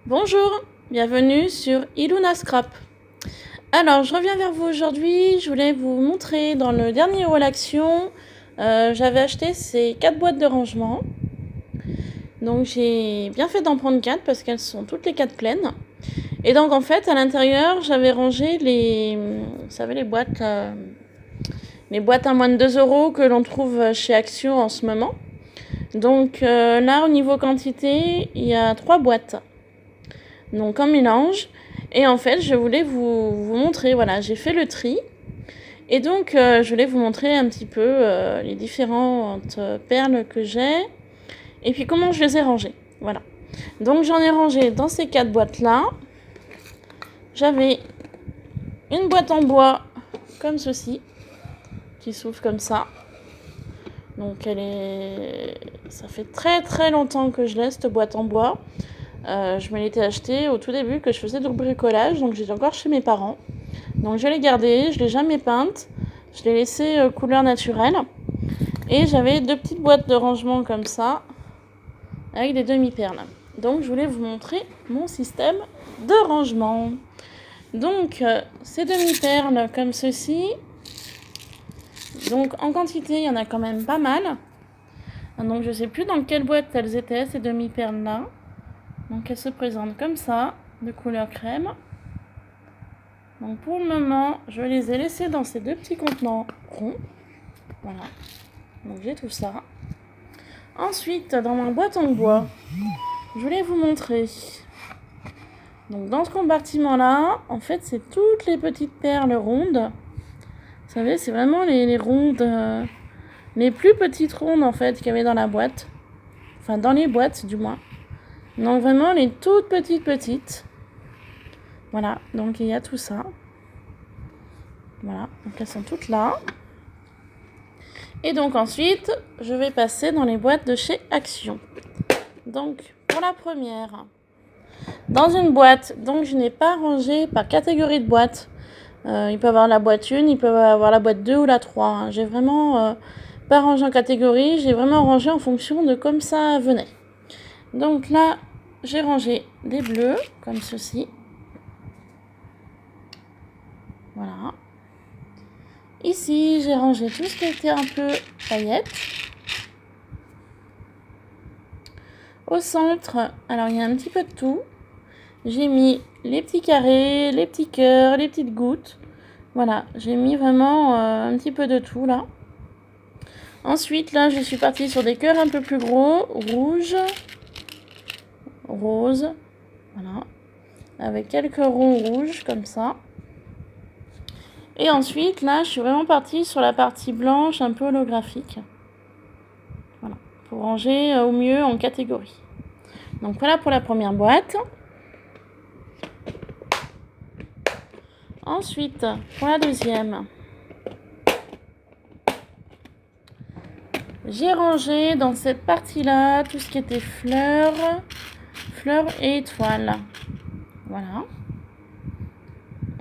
Bonjour, bienvenue sur Iluna Scrap. Alors, je reviens vers vous aujourd'hui. Je voulais vous montrer dans le dernier haul action, j'avais acheté ces 4 boîtes de rangement. Donc, j'ai bien fait d'en prendre 4 parce qu'elles sont toutes les 4 pleines. Et donc, en fait, à l'intérieur, j'avais rangé vous savez, les boîtes à moins de 2 € que l'on trouve chez Action en ce moment. Donc, là, au niveau quantité, il y a 3 boîtes. Donc en mélange, et en fait je voulais vous montrer, voilà, j'ai fait le tri, et donc je voulais vous montrer un petit peu les différentes perles que j'ai, et puis comment je les ai rangées, voilà. Donc j'en ai rangé dans ces 4 boîtes là. J'avais une boîte en bois comme ceci, qui s'ouvre comme ça. Donc ça fait très très longtemps que je laisse cette boîte en bois. Je me l'étais achetée au tout début que je faisais du bricolage, donc j'étais encore chez mes parents. Donc je l'ai gardée, je l'ai jamais peinte, je l'ai laissée couleur naturelle. Et j'avais 2 petites boîtes de rangement comme ça, avec des demi-perles. Donc je voulais vous montrer mon système de rangement. Donc ces demi-perles comme ceci. Donc en quantité, il y en a quand même pas mal. Donc je sais plus dans quelle boîte elles étaient, ces demi-perles là. Donc elles se présentent comme ça, de couleur crème. Donc pour le moment, je les ai laissées dans ces 2 petits contenants ronds. Voilà. Donc j'ai tout ça. Ensuite, dans ma boîte en bois, je voulais vous montrer. Donc dans ce compartiment-là, en fait, c'est toutes les petites perles rondes. Vous savez, c'est vraiment les rondes, les plus petites rondes en fait qu'il y avait dans la boîte. Enfin, dans les boîtes du moins. Donc vraiment les toutes petites. Voilà, donc il y a tout ça. Voilà, donc elles sont toutes là. Et donc ensuite, je vais passer dans les boîtes de chez Action. Donc pour la première, dans une boîte, donc je n'ai pas rangé par catégorie de boîte. Il peut avoir la boîte 1, il peut avoir la boîte 2 ou la 3. Hein. J'ai vraiment pas rangé en catégorie, j'ai vraiment rangé en fonction de comme ça venait. Donc là, j'ai rangé des bleus, comme ceci. Voilà. Ici, j'ai rangé tout ce qui était un peu paillettes. Au centre, alors il y a un petit peu de tout. J'ai mis les petits carrés, les petits cœurs, les petites gouttes. Voilà, j'ai mis vraiment un petit peu de tout là. Ensuite, là, je suis partie sur des cœurs un peu plus gros, rouge, rose. Voilà, avec quelques ronds rouges comme ça. Et ensuite, là, je suis vraiment partie sur la partie blanche, un peu holographique. Voilà, pour ranger au mieux en catégorie. Donc voilà pour la première boîte. Ensuite, pour la deuxième, j'ai rangé dans cette partie-là tout ce qui était fleurs et étoiles. Voilà.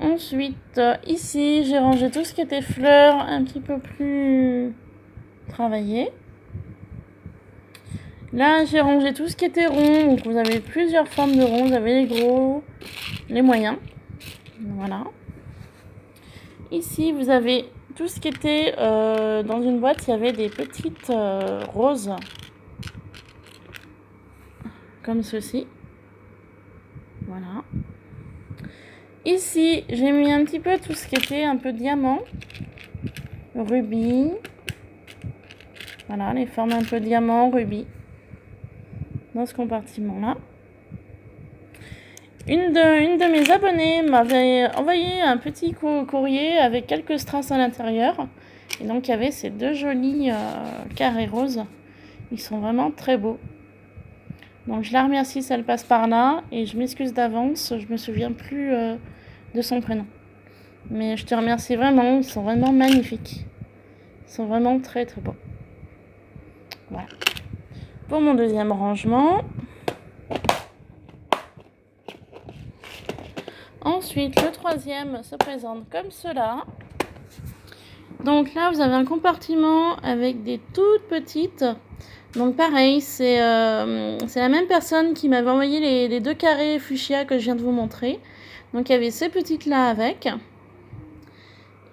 Ensuite, ici, j'ai rangé tout ce qui était fleurs un petit peu plus travaillé. Là, j'ai rangé tout ce qui était rond. Donc, vous avez plusieurs formes de ronds. Vous avez les gros, les moyens. Voilà. Ici, vous avez tout ce qui était dans une boîte. Il y avait des petites roses. Comme ceci. Voilà. Ici, j'ai mis un petit peu tout ce qui était un peu diamant, rubis. Voilà, les formes un peu diamant, rubis. Dans ce compartiment-là. Une de mes abonnées m'avait envoyé un petit courrier avec quelques strass à l'intérieur. Et donc, il y avait ces 2 jolis carrés roses. Ils sont vraiment très beaux. Donc, je la remercie si elle passe par là. Et je m'excuse d'avance, je me souviens plus de son prénom. Mais je te remercie vraiment, ils sont vraiment magnifiques. Ils sont vraiment très très beaux. Voilà. Pour mon deuxième rangement. Ensuite, le troisième se présente comme cela. Donc là, vous avez un compartiment avec des toutes petites. Donc pareil, c'est la même personne qui m'avait envoyé les 2 carrés fuchsia que je viens de vous montrer. Donc il y avait ces petites là avec.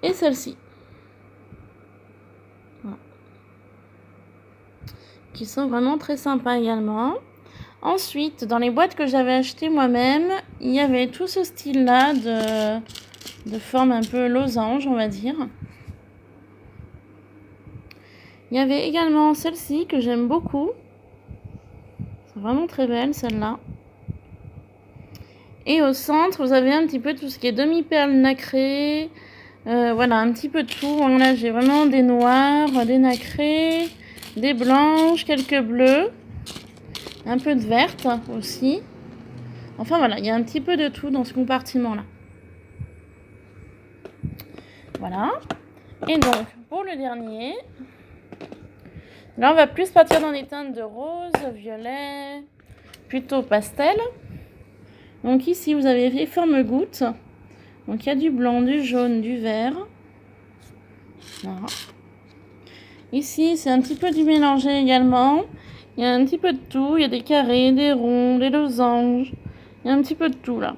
Et celle-ci. Voilà. Qui sont vraiment très sympas également. Ensuite, dans les boîtes que j'avais achetées moi-même, il y avait tout ce style-là de forme un peu losange, on va dire. Il y avait également celle-ci que j'aime beaucoup. C'est vraiment très belle celle-là. Et au centre, vous avez un petit peu tout ce qui est demi-perles nacrées. Voilà, un petit peu de tout. Là, j'ai vraiment des noirs, des nacrées, des blanches, quelques bleus. Un peu de verte aussi. Enfin voilà, il y a un petit peu de tout dans ce compartiment-là. Voilà. Et donc, pour le dernier, là, on va plus partir dans des teintes de rose, violet, plutôt pastel. Donc ici, vous avez les formes gouttes. Donc il y a du blanc, du jaune, du vert. Voilà. Ici, c'est un petit peu du mélangé également. Il y a un petit peu de tout. Il y a des carrés, des ronds, des losanges. Il y a un petit peu de tout là.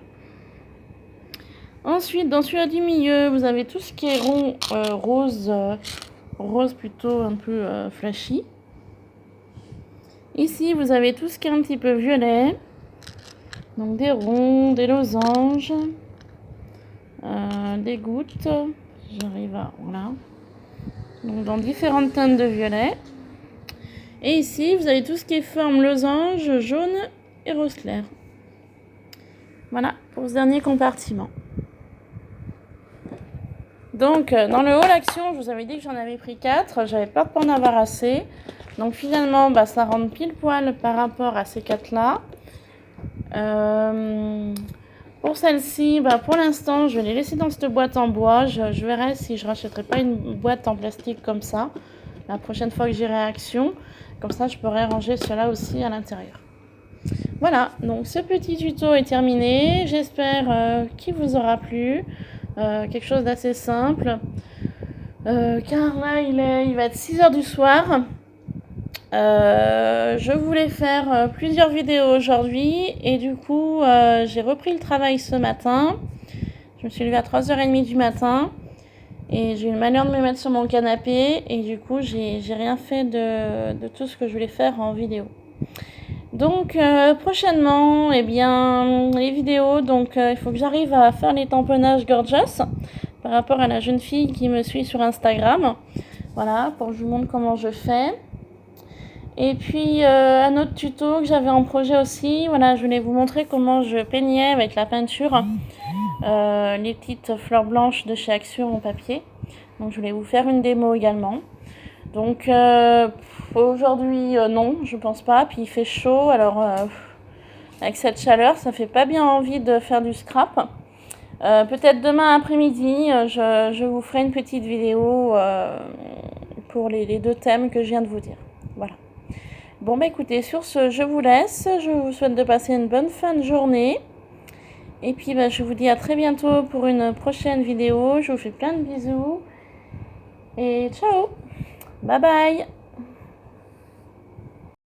Ensuite, dans celui-là du milieu, vous avez tout ce qui est rond, rose, rose plutôt un peu flashy. Ici, vous avez tout ce qui est un petit peu violet. Donc des ronds, des losanges, des gouttes. J'arrive à... Voilà. Donc dans différentes teintes de violet. Et ici, vous avez tout ce qui est forme losange, jaune et rose clair. Voilà pour ce dernier compartiment. Donc, dans le haul action, je vous avais dit que j'en avais pris 4. J'avais peur de pas en avoir assez. Donc, finalement, ça rentre pile poil par rapport à ces 4-là. Pour celle-ci, pour l'instant, je vais les laisser dans cette boîte en bois. Je verrai si je rachèterai pas une boîte en plastique comme ça. La prochaine fois que j'irai à Action. Comme ça, je pourrai ranger cela aussi à l'intérieur. Voilà, donc ce petit tuto est terminé. J'espère qu'il vous aura plu. Quelque chose d'assez simple. Car là, il va être 6h du soir. Je voulais faire plusieurs vidéos aujourd'hui. Et du coup, j'ai repris le travail ce matin. Je me suis levée à 3h30 du matin. Et j'ai eu le malheur de me mettre sur mon canapé. Et du coup, j'ai rien fait de tout ce que je voulais faire en vidéo. Donc prochainement, eh bien, les vidéos, donc il faut que j'arrive à faire les tamponnages gorgeous par rapport à la jeune fille qui me suit sur Instagram. Voilà, pour que je vous montre comment je fais. Et puis un autre tuto que j'avais en projet aussi, voilà, je voulais vous montrer comment je peignais avec la peinture les petites fleurs blanches de chez Action en papier. Donc je voulais vous faire une démo également. Donc aujourd'hui non, je pense pas. Puis il fait chaud, alors avec cette chaleur, ça fait pas bien envie de faire du scrap. Peut-être demain après-midi, je vous ferai une petite vidéo pour les 2 thèmes que je viens de vous dire. Voilà. Bon écoutez, sur ce, je vous laisse. Je vous souhaite de passer une bonne fin de journée. Et puis je vous dis à très bientôt pour une prochaine vidéo. Je vous fais plein de bisous. Et ciao. Bye bye.